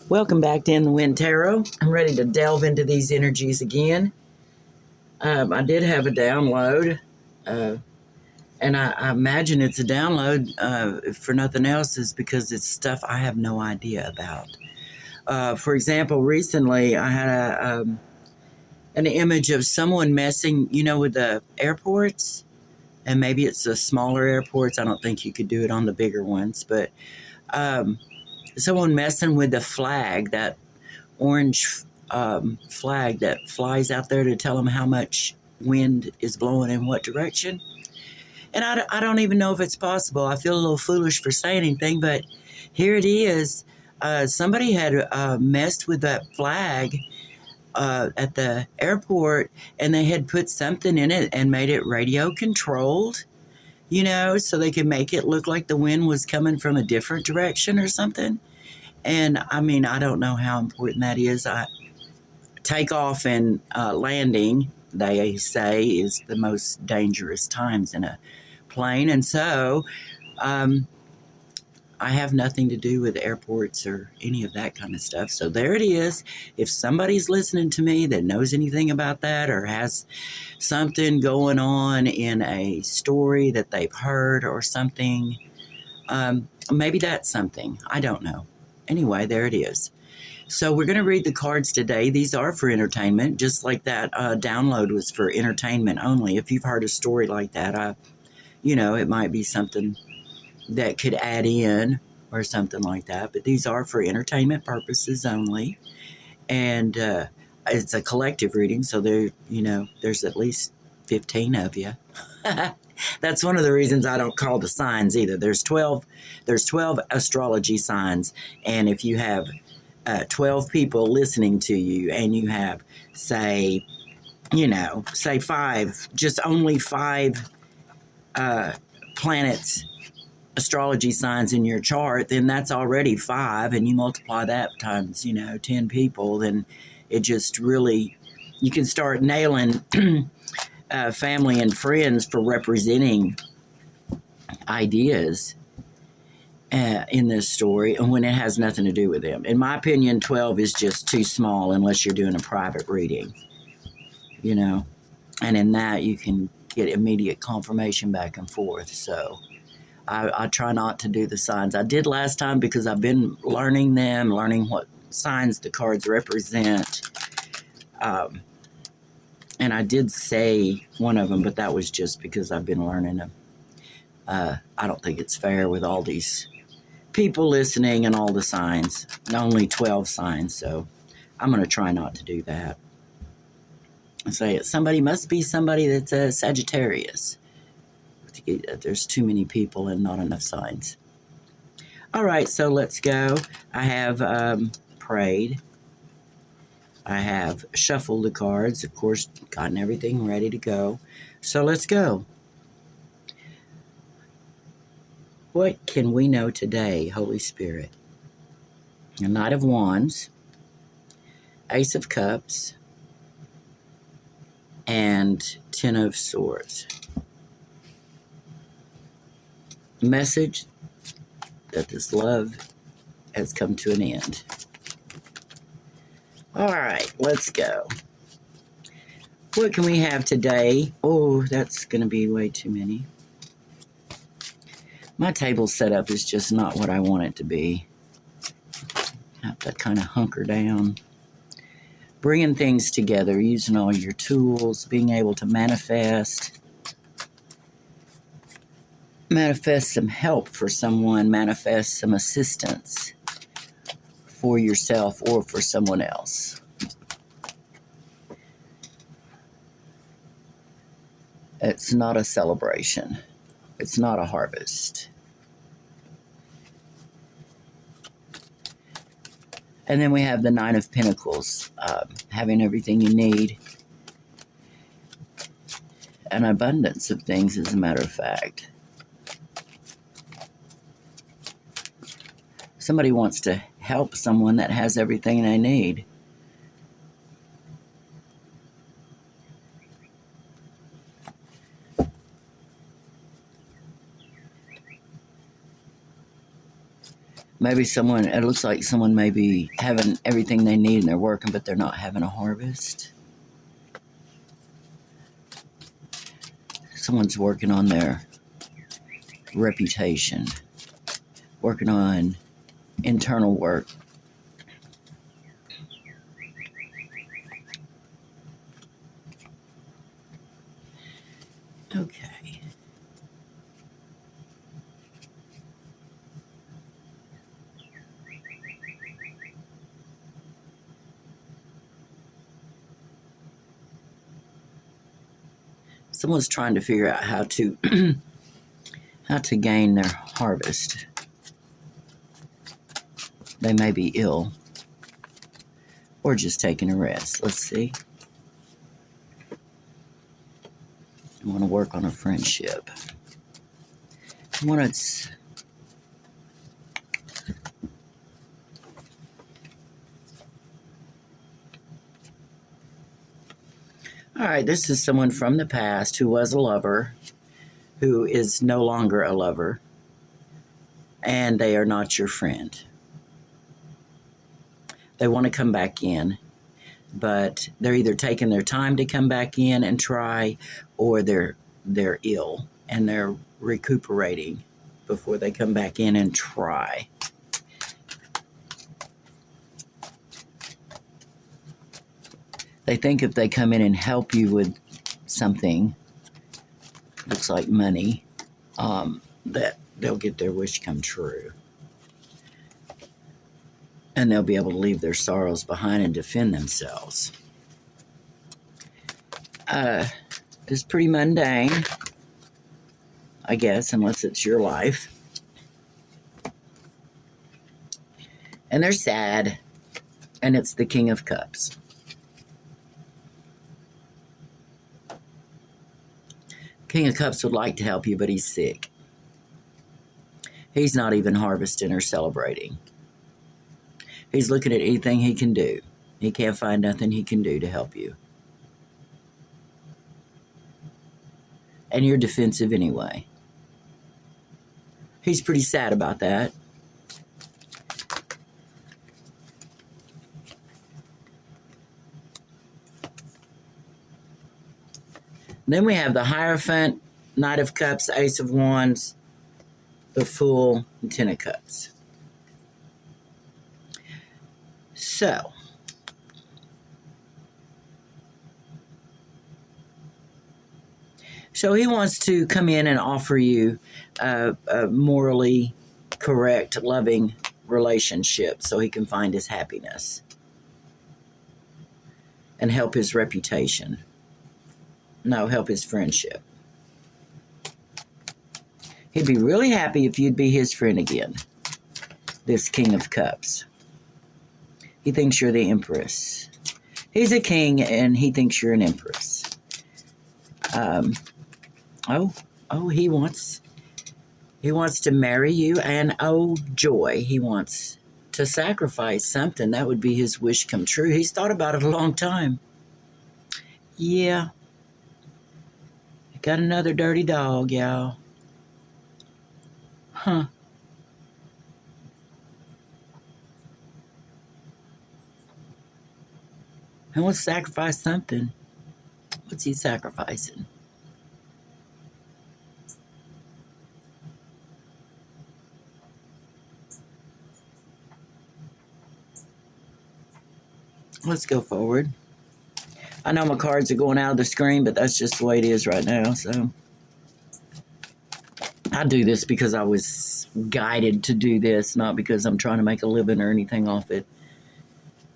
Welcome back to In the Wind Tarot. I'm ready to delve into these energies again. I did have a download, and I imagine it's a download, if for nothing else, is because it's stuff I have no idea about. For example, recently I had an image of someone messing, with the airports, and maybe it's the smaller airports. I don't think you could do it on the bigger ones, but someone messing with the flag, that orange flag that flies out there to tell them how much wind is blowing in what direction. And I don't even know if it's possible. I feel a little foolish for saying anything, but here it is. Somebody had messed with that flag at the airport, and they had put something in it and made it radio controlled, so they could make it look like the wind was coming from a different direction or something. And I mean, I don't know how important that is. Takeoff and landing, they say, is the most dangerous times in a plane. And so I have nothing to do with airports or any of that kind of stuff. So there it is. If somebody's listening to me that knows anything about that or has something going on in a story that they've heard or something, maybe that's something. I don't know. Anyway, there it is. So we're going to read the cards today. These are for entertainment, just like that download was for entertainment only. If you've heard a story like that, it might be something that could add in or something like that. But these are for entertainment purposes only. And it's a collective reading, so there's at least 15 of you. That's one of the reasons I don't call the signs either. There's 12 astrology signs, and if you have 12 people listening to you, and you have, say five, just only five planets, astrology signs in your chart, then that's already five, and you multiply that times, 10 people, then it just really, you can start nailing family and friends for representing ideas in this story, and when it has nothing to do with them. In my opinion, 12 is just too small unless you're doing a private reading, and in that you can get immediate confirmation back and forth. So I try not to do the signs. I did last time because I've been learning what signs the cards represent. And I did say one of them, but that was just because I've been learning them. I don't think it's fair with all these people listening and all the signs. Only 12 signs, so I'm going to try not to do that. Say it. Somebody must be somebody that's a Sagittarius. There's too many people and not enough signs. All right, so let's go. I have prayed. I have shuffled the cards, of course, gotten everything ready to go. So let's go. What can we know today, Holy Spirit? The Knight of Wands, Ace of Cups, and Ten of Swords. Message that this love has come to an end. All right, let's go. What can we have today? Oh, that's going to be way too many. My table setup is just not what I want it to be. Have to kind of hunker down. Bringing things together, using all your tools, being able to manifest some help for someone, manifest some assistance for yourself or for someone else. It's not a celebration. It's not a harvest. And then we have the Nine of Pentacles, having everything you need. An abundance of things, as a matter of fact. Somebody wants to help someone that has everything they need. Maybe someone, it looks like someone may be having everything they need and they're working, but they're not having a harvest. Someone's working on their reputation, working on internal work. Okay. Someone's trying to figure out how to how to gain their harvest. They may be ill or just taking a rest. Let's see. I want to work on a friendship. I want to. All right, this is someone from the past who was a lover, who is no longer a lover, and they are not your friend. They want to come back in, but they're either taking their time to come back in and try, or they're ill and they're recuperating before they come back in and try. They think if they come in and help you with something, looks like money, that they'll get their wish come true. And they'll be able to leave their sorrows behind and defend themselves. It's pretty mundane, I guess, unless it's your life. And they're sad, and it's the King of Cups. King of Cups would like to help you, but he's sick. He's not even harvesting or celebrating. He's looking at anything he can do. He can't find nothing he can do to help you. And you're defensive anyway. He's pretty sad about that. Then we have the Hierophant, Knight of Cups, Ace of Wands, the Fool, and Ten of Cups. So, he wants to come in and offer you a morally correct, loving relationship so he can find his happiness and help his reputation. No, help his friendship. He'd be really happy if you'd be his friend again, this King of Cups. He thinks you're the Empress. He's a king, and he thinks you're an Empress. He wants to marry you, and oh, joy, he wants to sacrifice something. That would be his wish come true. He's thought about it a long time. Yeah. Got another dirty dog, y'all. Huh. He wants to sacrifice something. What's he sacrificing? Let's go forward. I know my cards are going out of the screen, but that's just the way it is right now, so. I do this because I was guided to do this, not because I'm trying to make a living or anything off it.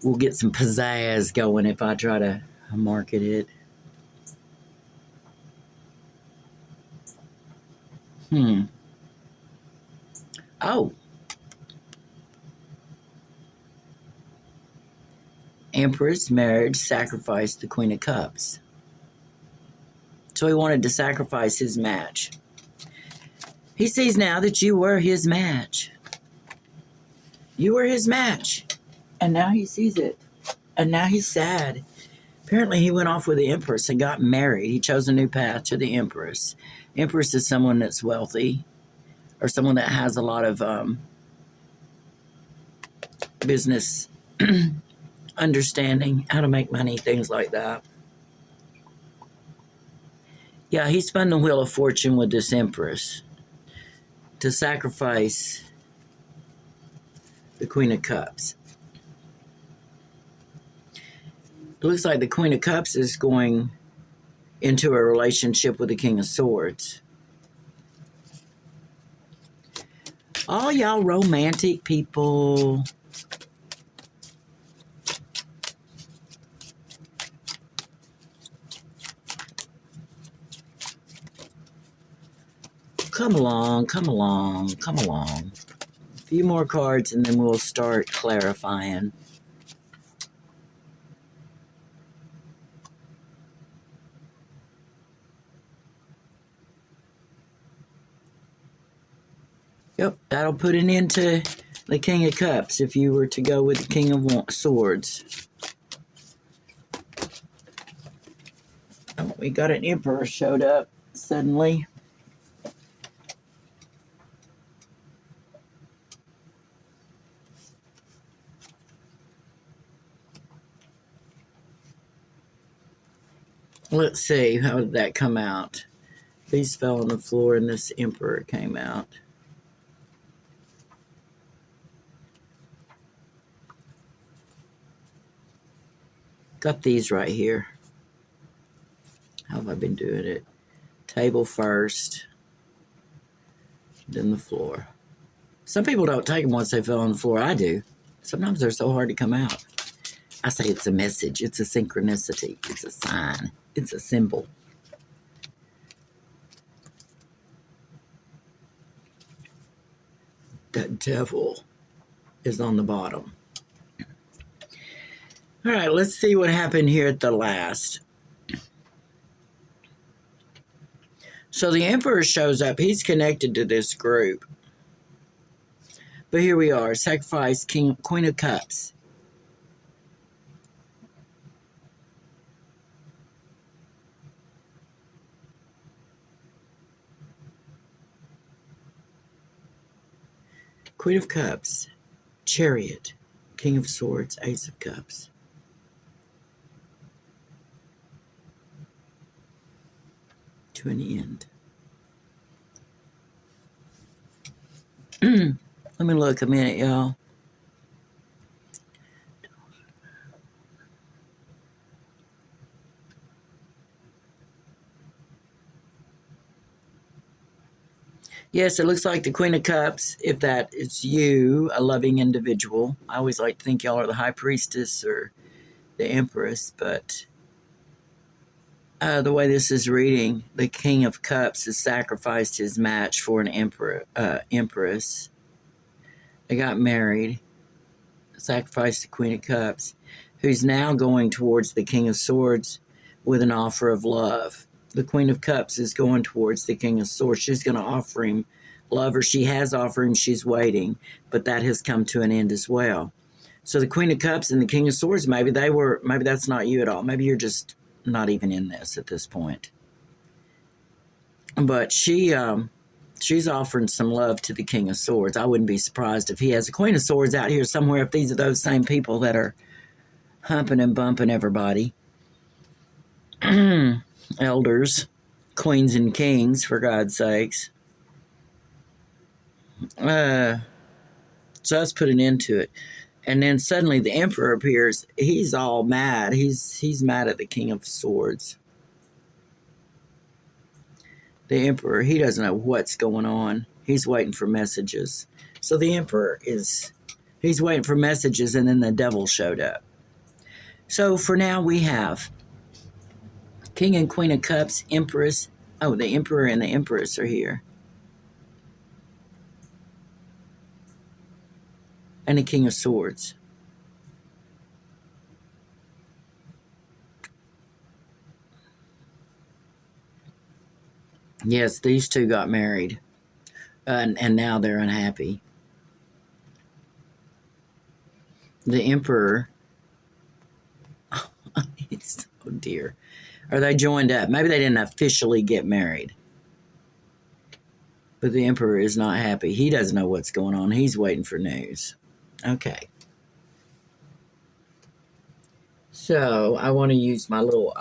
We'll get some pizzazz going if I try to market it. Oh. Empress, marriage, sacrifice, the Queen of Cups. So he wanted to sacrifice his match. He sees now that you were his match. You were his match. And now he sees it. And now he's sad. Apparently he went off with the Empress and got married. He chose a new path to the Empress. Empress is someone that's wealthy, or someone that has a lot of business understanding, how to make money, things like that. Yeah, he spun the Wheel of Fortune with this Empress to sacrifice the Queen of Cups. It looks like the Queen of Cups is going into a relationship with the King of Swords. All y'all romantic people. Come along, come along, come along. A few more cards and then we'll start clarifying. Yep, that'll put an end to the King of Cups if you were to go with the King of Swords. Oh, we got an Emperor showed up suddenly. Let's see, how did that come out? These fell on the floor and this Emperor came out. Got these right here. How have I been doing it? Table first, then the floor. Some people don't take them once they fell on the floor. I do. Sometimes they're so hard to come out. I say it's a message. It's a synchronicity. It's a sign. It's a symbol. That devil is on the bottom. All right, let's see what happened here at the last. So the Emperor shows up. He's connected to this group. But here we are. Sacrifice Queen of Cups. Queen of Cups, Chariot, King of Swords, Ace of Cups. To an end. Let me look a minute, y'all. Yes, it looks like the Queen of Cups, if that is you, a loving individual. I always like to think y'all are the High Priestess or the Empress, but the way this is reading, the King of Cups has sacrificed his match for an Empress. They got married, sacrificed the Queen of Cups, who's now going towards the King of Swords with an offer of love. The Queen of Cups is going towards the King of Swords. She's going to offer him love, or she has offered him. She's waiting, but that has come to an end as well. So the Queen of Cups and the King of Swords, maybe that's not you at all. Maybe you're just not even in this at this point. But she's offering some love to the King of Swords. I wouldn't be surprised if he has a Queen of Swords out here somewhere, if these are those same people that are humping and bumping everybody. Elders, queens and kings, for God's sakes. So let's put an end to it. And then suddenly the Emperor appears. He's all mad. He's mad at the King of Swords. The Emperor, he doesn't know what's going on. He's waiting for messages. So the Emperor he's waiting for messages, and then the devil showed up. So for now we have King and Queen of Cups, Empress. Oh, the Emperor and the Empress are here. And the King of Swords. Yes, these two got married. And now they're unhappy. The Emperor. Oh dear. Are they joined up? Maybe they didn't officially get married. But the Emperor is not happy. He doesn't know what's going on. He's waiting for news. Okay. So I want to use my little,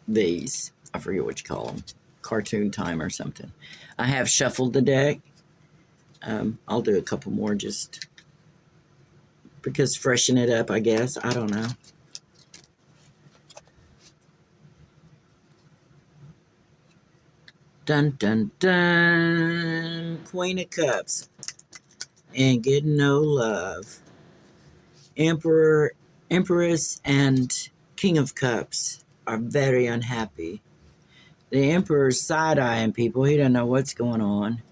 these, I forget what you call them, cartoon time or something. I have shuffled the deck. I'll do a couple more just because freshen it up, I guess. I don't know. Dun, dun, dun. Queen of Cups. And getting no love. Emperor, Empress, and King of Cups are very unhappy. The Emperor's side-eyeing people. He doesn't know what's going on.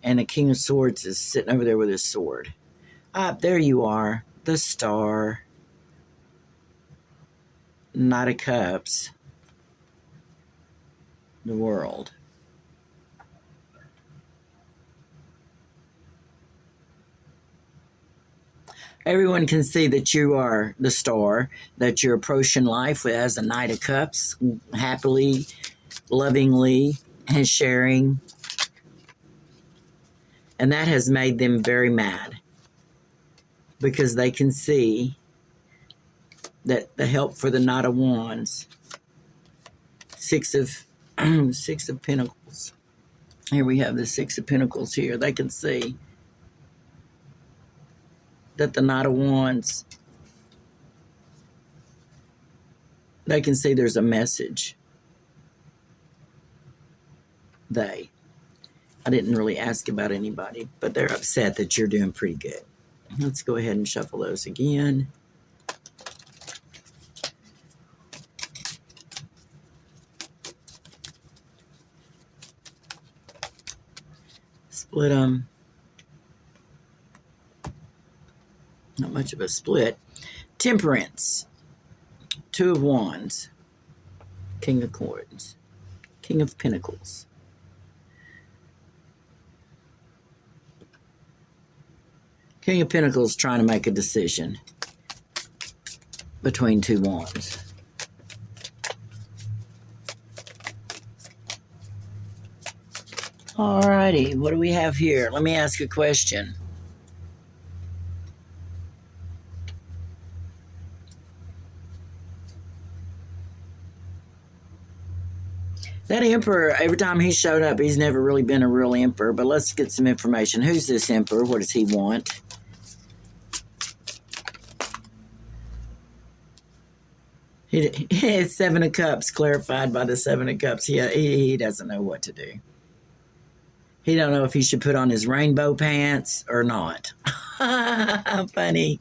And the King of Swords is sitting over there with his sword. There you are. The Star. Knight of Cups. The World. Everyone can see that you are the Star, that you're approaching life as a Knight of Cups, happily, lovingly, and sharing. And that has made them very mad because they can see that the help for the Knight of Wands, Six of Pentacles. Here we have the Six of Pentacles here. They can see that the Knight of Wands, they can see there's a message. I didn't really ask about anybody, but they're upset that you're doing pretty good. Let's go ahead and shuffle those again. Split them. Not much of a split. Temperance. Two of Wands. King of Swords. King of Pentacles. King of Pentacles trying to make a decision between two wands. Alrighty, what do we have here? Let me ask a question. That Emperor, every time he showed up, he's never really been a real Emperor, but let's get some information. Who's this Emperor? What does he want? It's Seven of Cups, clarified by the Seven of Cups. He doesn't know what to do. He don't know if he should put on his rainbow pants or not. Funny.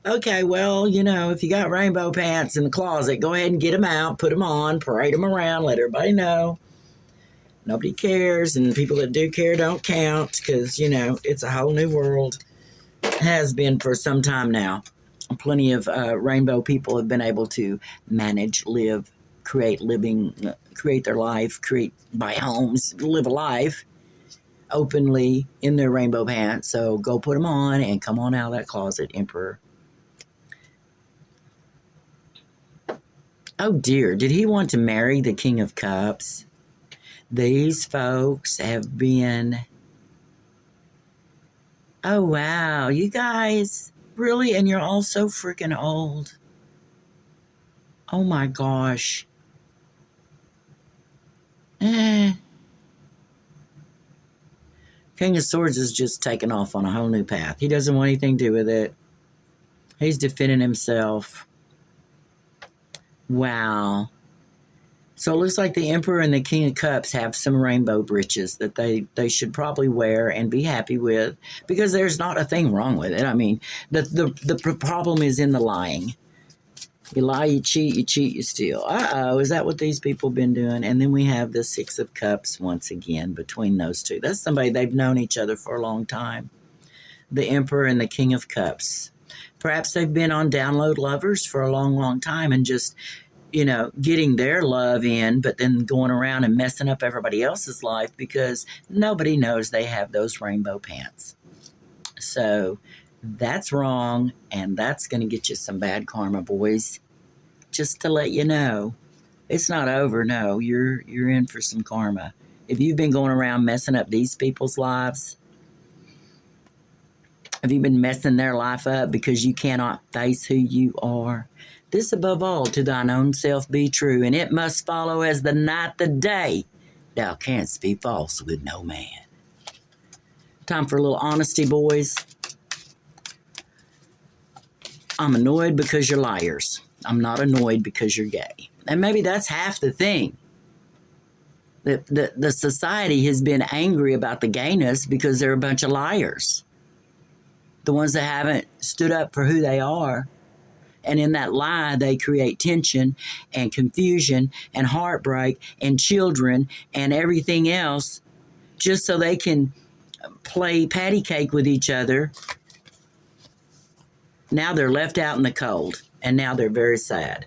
Okay, well, you know, if you got rainbow pants in the closet, go ahead and get them out, put them on, parade them around, let everybody know. Nobody cares, and people that do care don't count because, you know, it's a whole new world. It has been for some time now. Plenty of rainbow people have been able to manage, live, create their life, buy homes, live a life openly in their rainbow pants. So go put them on and come on out of that closet, Emperor. Oh dear, did he want to marry the King of Cups? These folks have been... Oh wow, you guys... Really? And you're all so freaking old. Oh my gosh. King of Swords is just taking off on a whole new path. He doesn't want anything to do with it. He's defending himself. Wow. So it looks like the Emperor and the King of Cups have some rainbow breeches that they should probably wear and be happy with because there's not a thing wrong with it. I mean, the problem is in the lying. You lie, you cheat, you steal. Uh-oh, is that what these people have been doing? And then we have the Six of Cups once again between those two. That's somebody they've known each other for a long time. The Emperor and the King of Cups. Perhaps they've been on download lovers for a long, long time and just... you know, getting their love in, but then going around and messing up everybody else's life because nobody knows they have those rainbow pants. So that's wrong, and that's going to get you some bad karma, boys. Just to let you know, it's not over. No, you're in for some karma. If you've been going around messing up these people's lives, Have you been messing their life up because you cannot face who you are? This above all to thine own self be true, and it must follow as the night the day. Thou canst be false with no man. Time for a little honesty, boys. I'm annoyed because you're liars. I'm not annoyed because you're gay. And maybe that's half the thing. The society has been angry about the gayness because they're a bunch of liars. The ones that haven't stood up for who they are. And in that lie, they create tension and confusion and heartbreak and children and everything else just so they can play patty cake with each other. Now they're left out in the cold, and now they're very sad.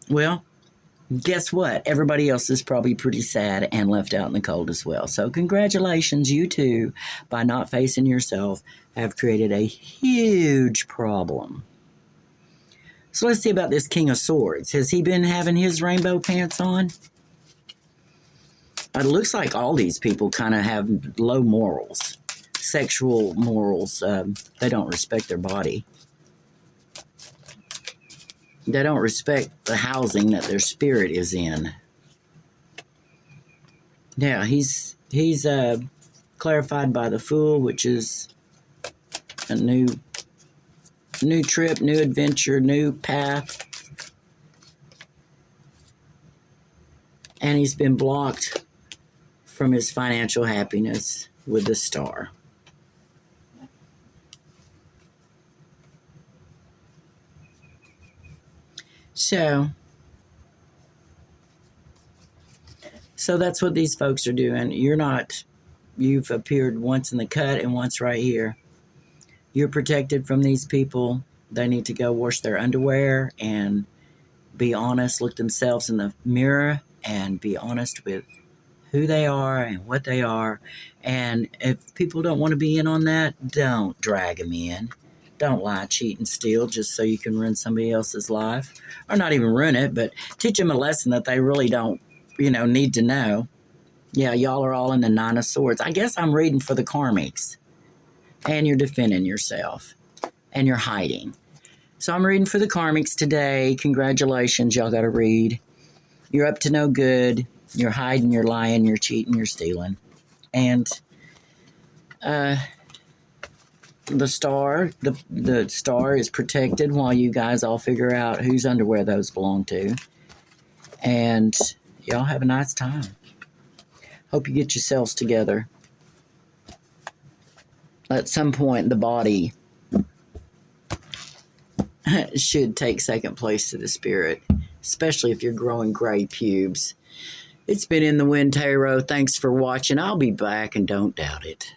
Well, guess what? Everybody else is probably pretty sad and left out in the cold as well. So congratulations, you too, by not facing yourself, have created a huge problem. So let's see about this King of Swords. Has he been having his rainbow pants on? It looks like all these people kind of have low morals, sexual morals. They don't respect their body. They don't respect the housing that their spirit is in. Yeah, he's clarified by the Fool, which is a new trip, new adventure, new path. And he's been blocked from his financial happiness with the Star. So that's what these folks are doing. You've appeared once in the cut and once right here. You're protected from these people. They need to go wash their underwear and be honest, look themselves in the mirror and be honest with who they are and what they are. And if people don't want to be in on that, don't drag them in. Don't lie, cheat, and steal just so you can ruin somebody else's life. Or not even ruin it, but teach them a lesson that they really don't, need to know. Yeah, y'all are all in the Nine of Swords. I guess I'm reading for the karmics. And you're defending yourself. And you're hiding. So I'm reading for the karmics today. Congratulations, y'all got to read. You're up to no good. You're hiding, you're lying, you're cheating, you're stealing. And the Star is protected while you guys all figure out whose underwear those belong to. And y'all have a nice time. Hope you get yourselves together. At some point, the body should take second place to the spirit, especially if you're growing gray pubes. It's been In the Wind Tarot. Thanks for watching. I'll be back, and don't doubt it.